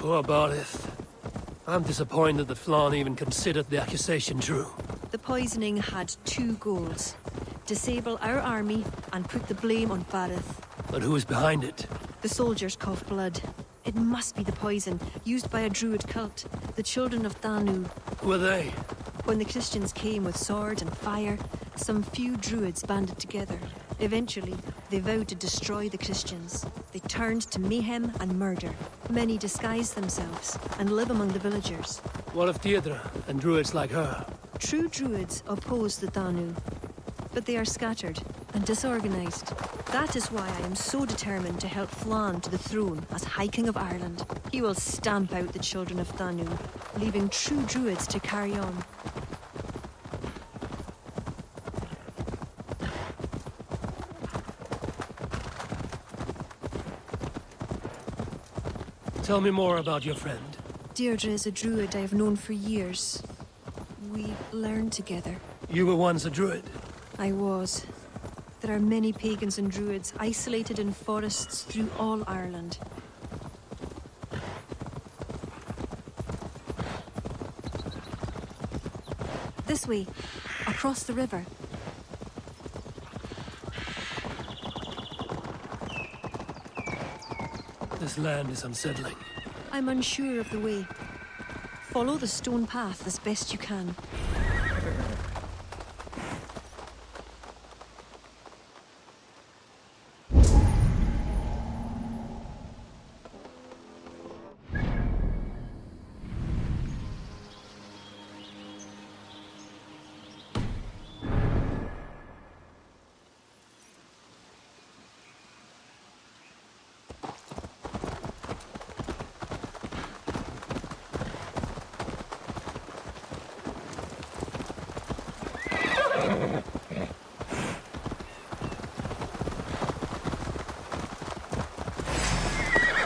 Poor Barith. I'm disappointed that Flann even considered the accusation true. The poisoning had two goals. Disable our army and put the blame on Barith. But who is behind it? The soldiers cough blood. It must be the poison, used by a druid cult, the children of Danu. Who are they? When the Christians came with sword and fire, some few druids banded together. Eventually, they vowed to destroy the Christians. They turned to mayhem and murder. Many disguise themselves and live among the villagers. What of Deirdre and druids like her? True druids oppose the Danu, but they are scattered and disorganized. That is why I am so determined to help Flann to the throne as High King of Ireland. He will stamp out the children of Danu, leaving true druids to carry on. Tell me more about your friend. Deirdre is a druid I have known for years. We learned together. You were once a druid. I was. There are many pagans and druids isolated in forests through all Ireland. This way, across the river. This land is unsettling. I'm unsure of the way. Follow the stone path as best you can.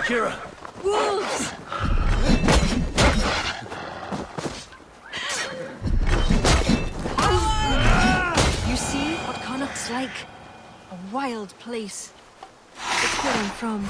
Kira! Wolves! You see what Connacht's like? A wild place. It's where I'm from.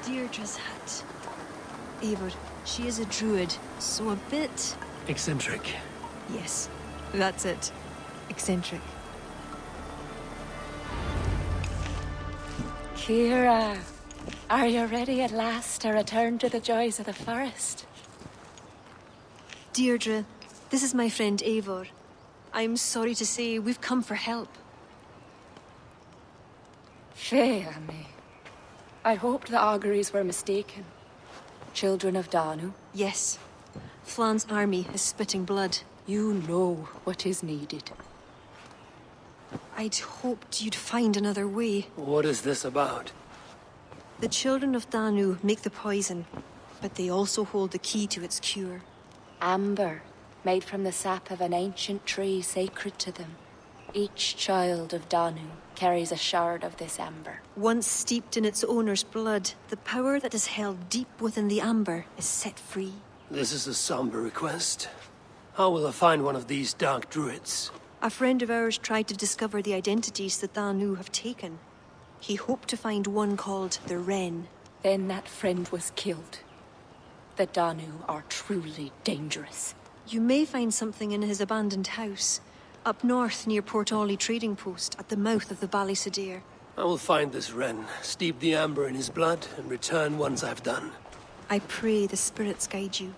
Deirdre's hut. Eivor, she is a druid, so a bit... Eccentric. Yes, that's it. Eccentric. Kira, are you ready at last to return to the joys of the forest? Deirdre, this is my friend Eivor. I'm sorry to say we've come for help. Fear me. I hoped the auguries were mistaken. Children of Danu, Yes. Flann's army is spitting blood. you know what is needed. I'd hoped you'd find another way. What is this about? The children of Danu make the poison, but they also hold the key to its cure. Amber, made from the sap of an ancient tree sacred to them. Each child of Danu carries a shard of this amber. Once steeped in its owner's blood, the power that is held deep within the amber is set free. This is a somber request. How will I find one of these dark druids? A friend of ours tried to discover the identities that Danu have taken. He hoped to find one called the Wren. Then that friend was killed. The Danu are truly dangerous. You may find something in his abandoned house, up north near Port Ollie trading post at the mouth of the Ballysadare. I will find this Wren, steep the amber in his blood, and return once I've done. I pray the spirits guide you.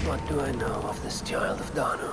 What do I know of this child of Danu?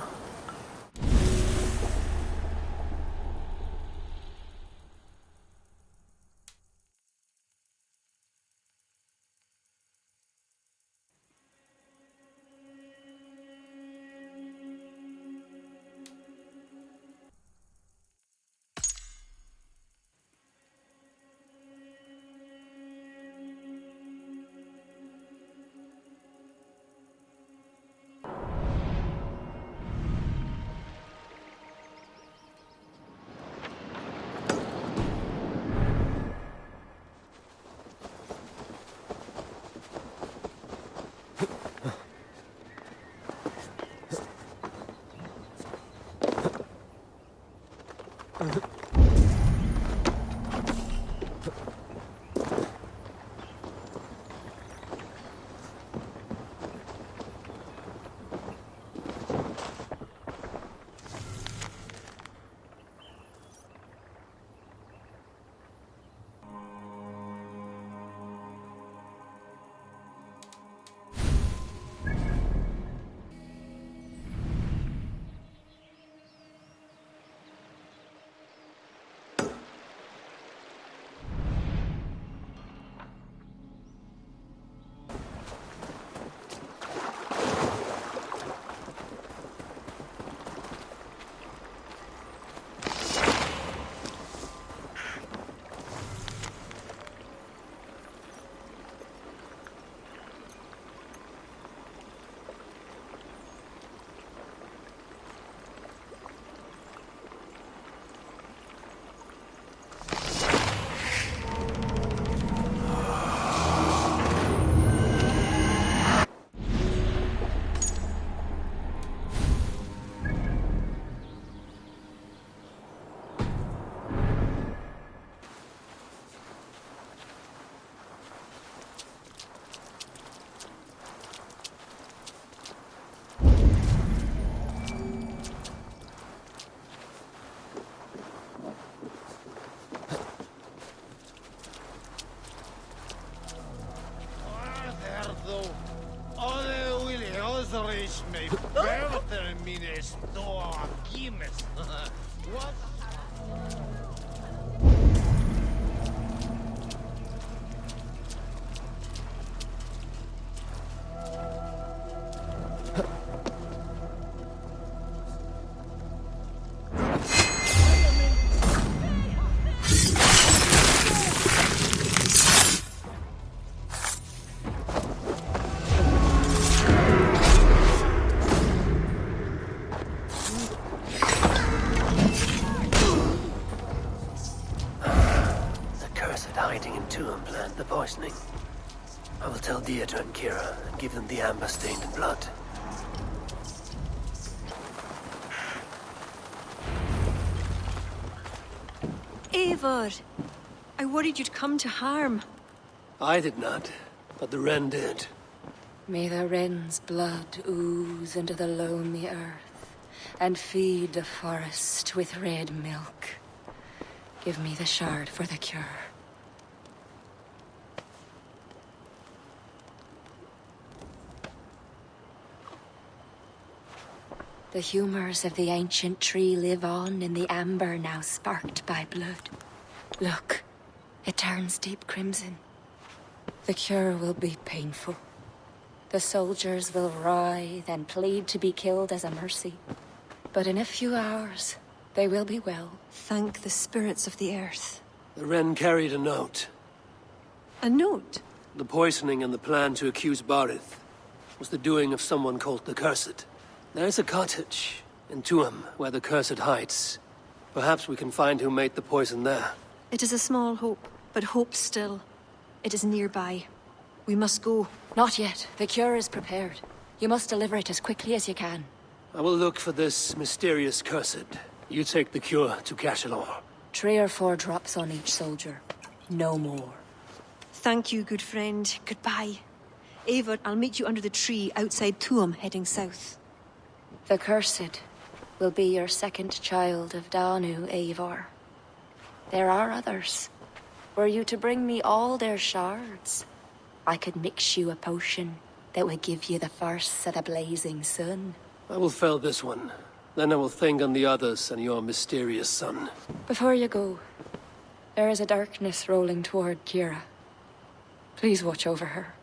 What? The poisoning. I will tell Deirdre and Kira and give them the amber stained in blood. Eivor! I worried you'd come to harm. I did not, but the wren did. May the wren's blood ooze into the loamy earth and feed the forest with red milk. Give me the shard for the cure. The humors of the ancient tree live on in the amber now sparked by blood. Look, it turns deep crimson. The cure will be painful. The soldiers will writhe and plead to be killed as a mercy. But in a few hours, they will be well. Thank the spirits of the earth. The wren carried a note. A note? The poisoning and the plan to accuse Barith was the doing of someone called the Cursed. There's a cottage in Tuam where the Cursed hides. Perhaps we can find who made the poison there. It is a small hope, but hope still. It is nearby. We must go. Not yet. The cure is prepared. You must deliver it as quickly as you can. I will look for this mysterious Cursed. You take the cure to Cachalor. 3 or 4 drops on each soldier. No more. Thank you, good friend. Goodbye. Eivor, I'll meet you under the tree outside Tuam, heading south. The Cursed will be your second child of Danu, Eivor. There are others. Were you to bring me all their shards, I could mix you a potion that would give you the force of the blazing sun. I will fell this one. Then I will think on the others and your mysterious son. Before you go, there is a darkness rolling toward Kira. Please watch over her.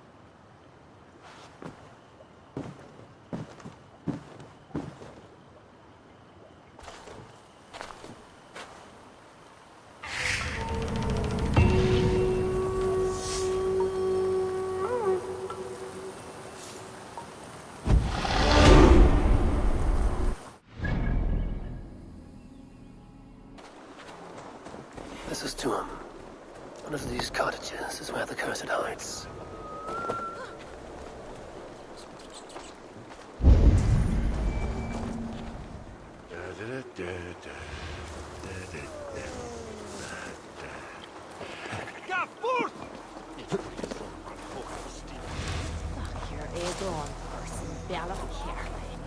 This is Tuam. One of these cottages is where the Cursed hides. Hier Eivor, person Bella Caroline.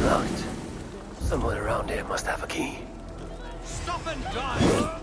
Locked. Someone around here must have a key. Stop and drive!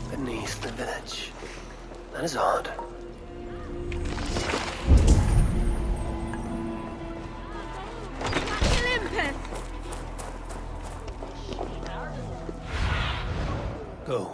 Beneath the village. That is odd. Go.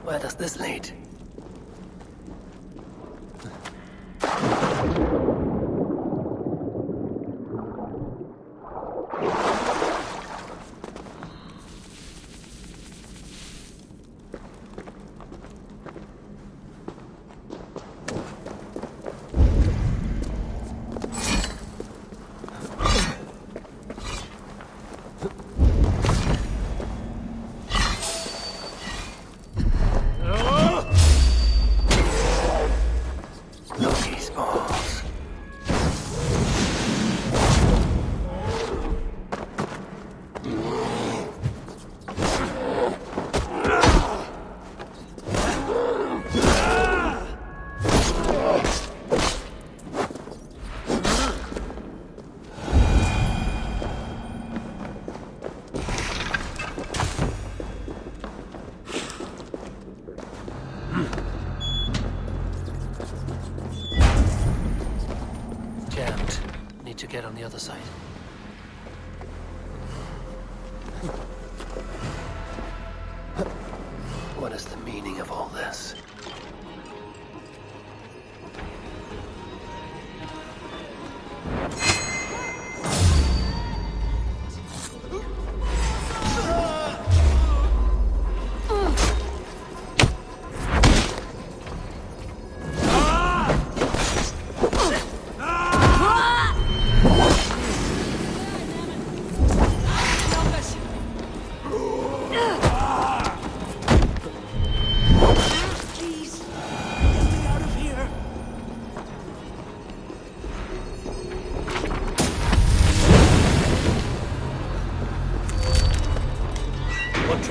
Where does this lead? Jammed. Need to get on the other side. What is the meaning of all this?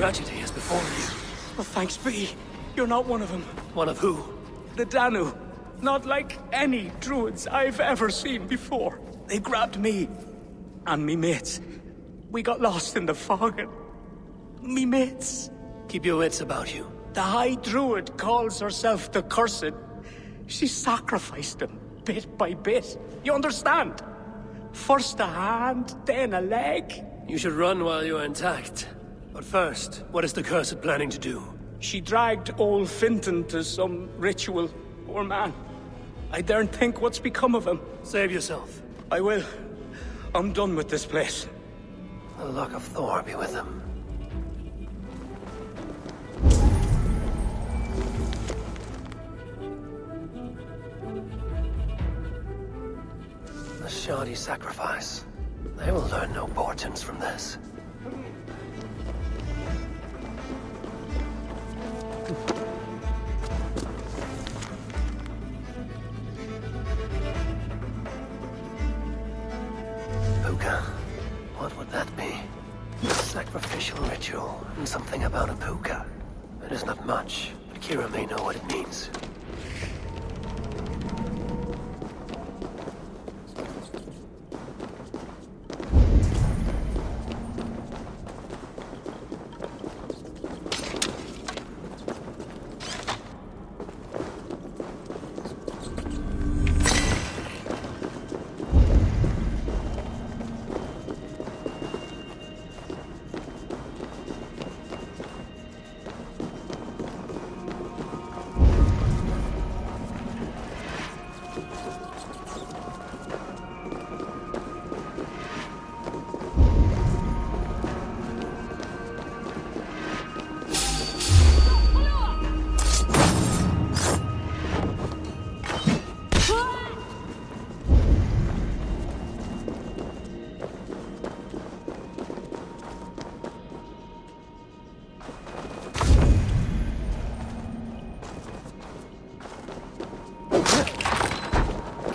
tragedy has befallen you. Well, thanks be. You're not one of them. One of who? The Danu. Not like any druids I've ever seen before. They grabbed me. And me mates. We got lost in the fog and... me mates. Keep your wits about you. The High Druid calls herself the Cursed. She sacrificed them, bit by bit. You understand? First a hand, then a leg. You should run while you're intact. But first, what is the Cursed planning to do? She dragged old Finton to some ritual. Poor man. I daren't think what's become of him. Save yourself. I will. I'm done with this place. The luck of Thor be with him. The shoddy sacrifice. They will learn no portents from this. Puka. What would that be? A sacrificial ritual, and something about a puka. It is not much, but Kira may know what it means.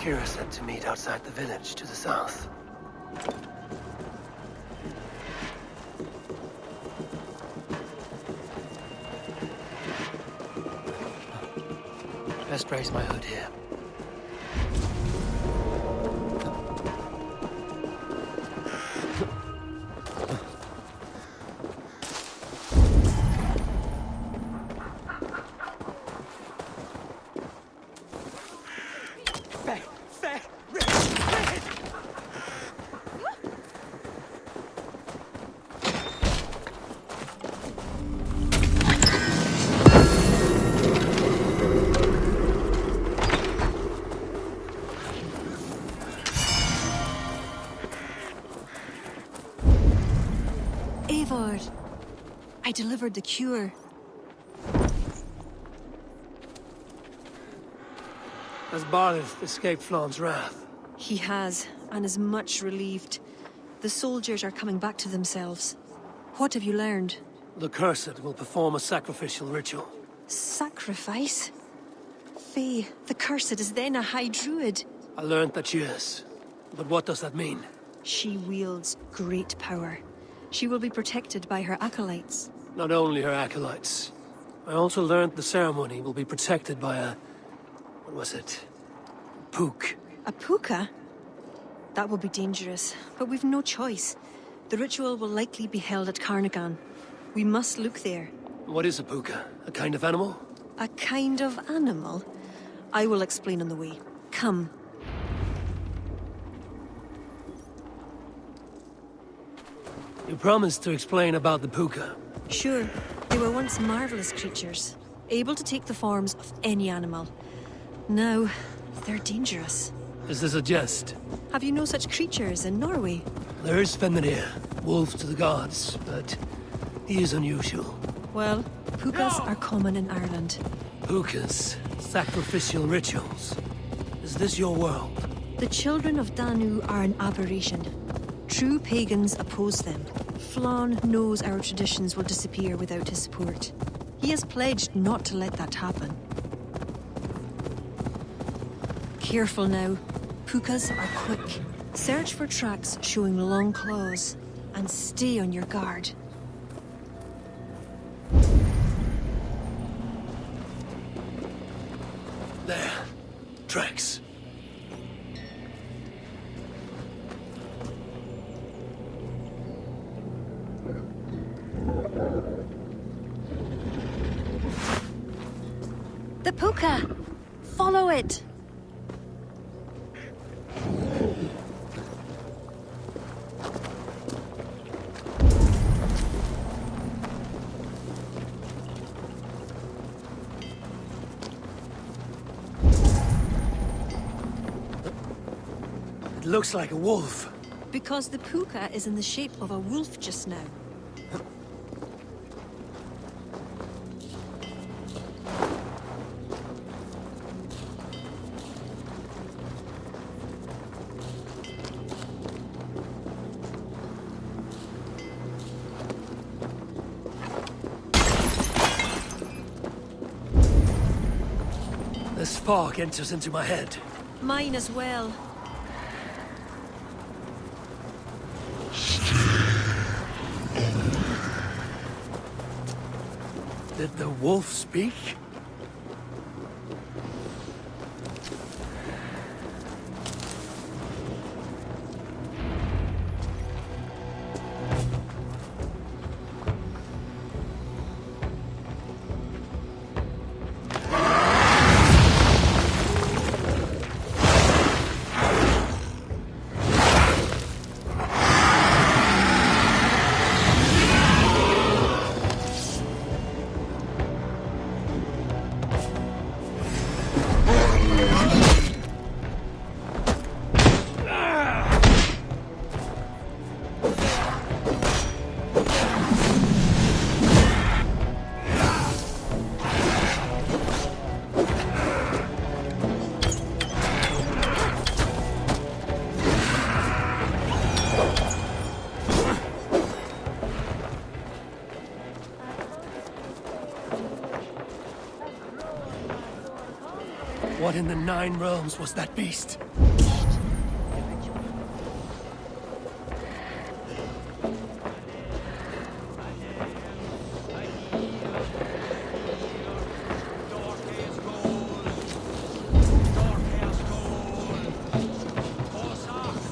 Kira said to meet outside the village to the south. Best raise my hood here. Eivor, I delivered the cure. Has Barlith escaped Flawn's wrath? He has, and is much relieved. The soldiers are coming back to themselves. What have you learned? The Cursed will perform a sacrificial ritual. Sacrifice? Faye, the Cursed is then a High Druid. I learned that she is. But what does that mean? She wields great power. She will be protected by her acolytes. Not only her acolytes. I also learned the ceremony will be protected by a... what was it? Pook. A puka? That will be dangerous, but we've no choice. The ritual will likely be held at Carnagan. We must look there. What is a puka? A kind of animal? A kind of animal? I will explain on the way. Come. You promised to explain about the puka. Sure. They were once marvelous creatures, able to take the forms of any animal. Now, they're dangerous. Is this a jest? Have you no such creatures in Norway? There is Fenrir, wolf to the gods, but he is unusual. Well, pukas are common in Ireland. Pukas, sacrificial rituals. Is this your world? The children of Danu are an aberration. True pagans oppose them. Flann knows our traditions will disappear without his support. He has pledged not to let that happen. Careful now. Pukas are quick. Search for tracks showing long claws, and stay on your guard. There. Tracks. The puka! Follow it! It looks like a wolf. Because the puka is in the shape of a wolf just now. The spark enters into my head. Mine as well. Did the wolf speak? What in the Nine Realms was that beast?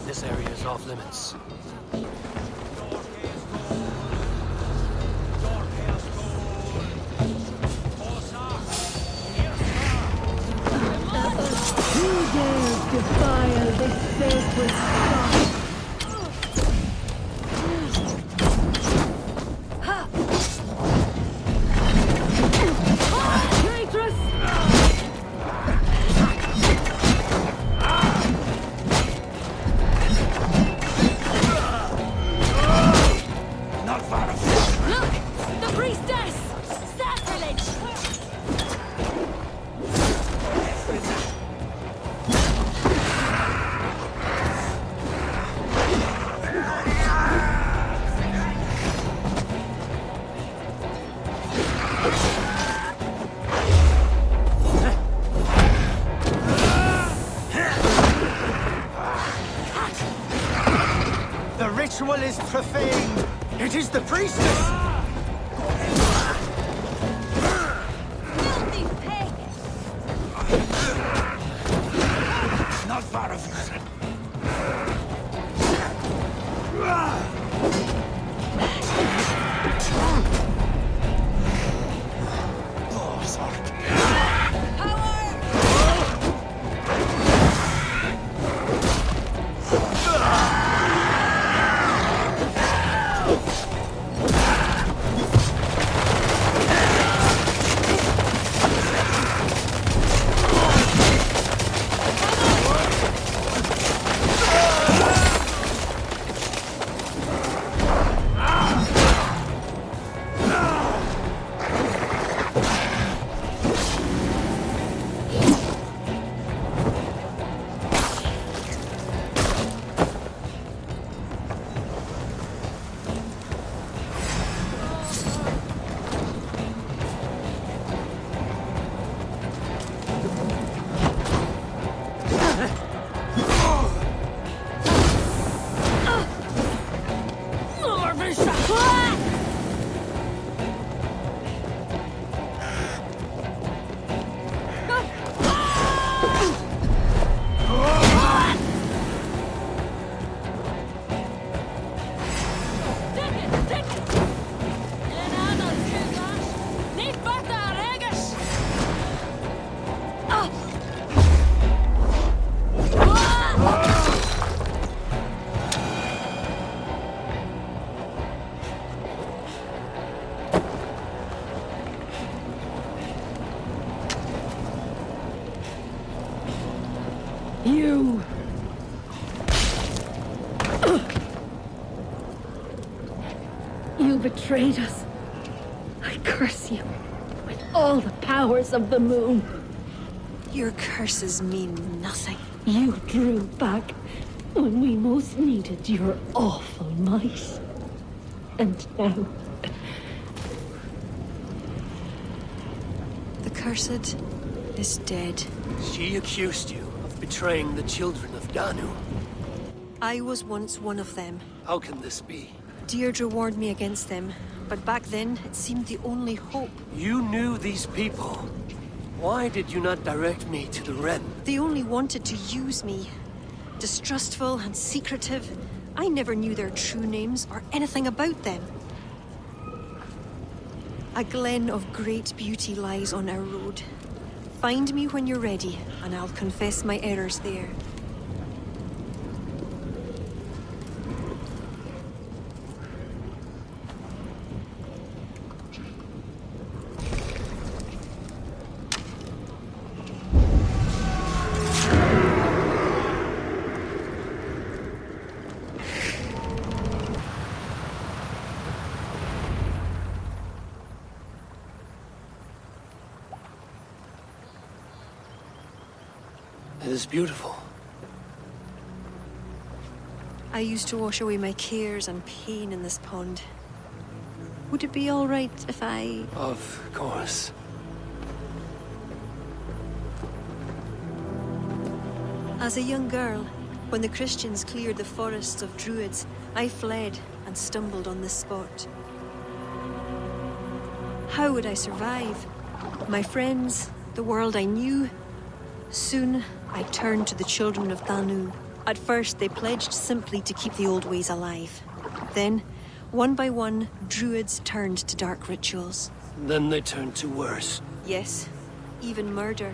This area is off limits. Defile this sacred spot. Traitress! Not far off. Look! The priestess! Sacrilege! The ritual is profaned. It is the priestess! Filthy pig! Not far off. You! You betrayed us. I curse you with all the powers of the moon. Your curses mean nothing. You drew back when we most needed your awful might. And now... The cursed is dead. She accused you of betraying the children of Danu. I was once one of them. How can this be? Deirdre warned me against them, but back then it seemed the only hope. You knew these people. Why did you not direct me to the Wren? They only wanted to use me. Distrustful and secretive. I never knew their true names or anything about them. A glen of great beauty lies on our road. Find me when you're ready, and I'll confess my errors there. It is beautiful. I used to wash away my cares and pain in this pond. Would it be all right if I... Of course. As a young girl, when the Christians cleared the forests of Druids, I fled and stumbled on this spot. How would I survive? My friends, the world I knew. Soon, I turned to the children of Danu. At first, they pledged simply to keep the old ways alive. Then, one by one, Druids turned to dark rituals. Then they turned to worse. Yes, even murder.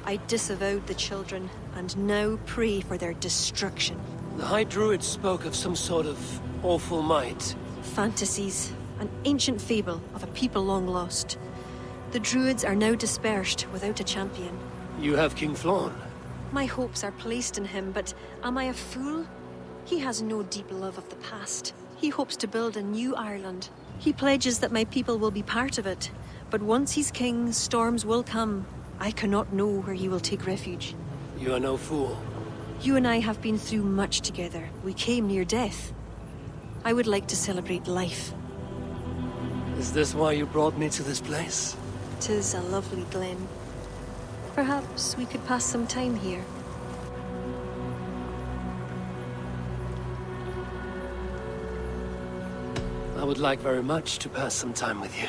I disavowed the children, and now pray for their destruction. The High Druid spoke of some sort of awful might. Fantasies, an ancient fable of a people long lost. The Druids are now dispersed without a champion. You have King Flann. My hopes are placed in him, but am I a fool? He has no deep love of the past. He hopes to build a new Ireland. He pledges that my people will be part of it. But once he's king, storms will come. I cannot know where he will take refuge. You are no fool. You and I have been through much together. We came near death. I would like to celebrate life. Is this why you brought me to this place? 'Tis a lovely glen. Perhaps we could pass some time here. I would like very much to pass some time with you.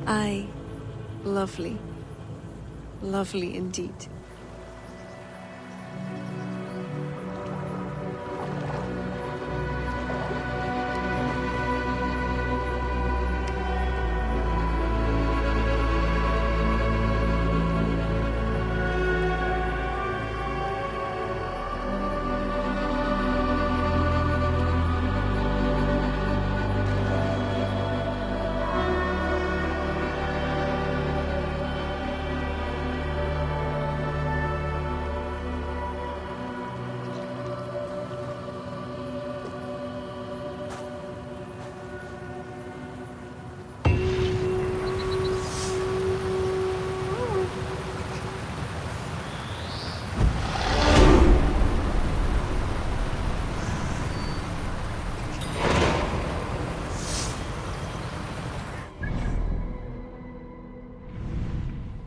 Aye, lovely. Lovely indeed.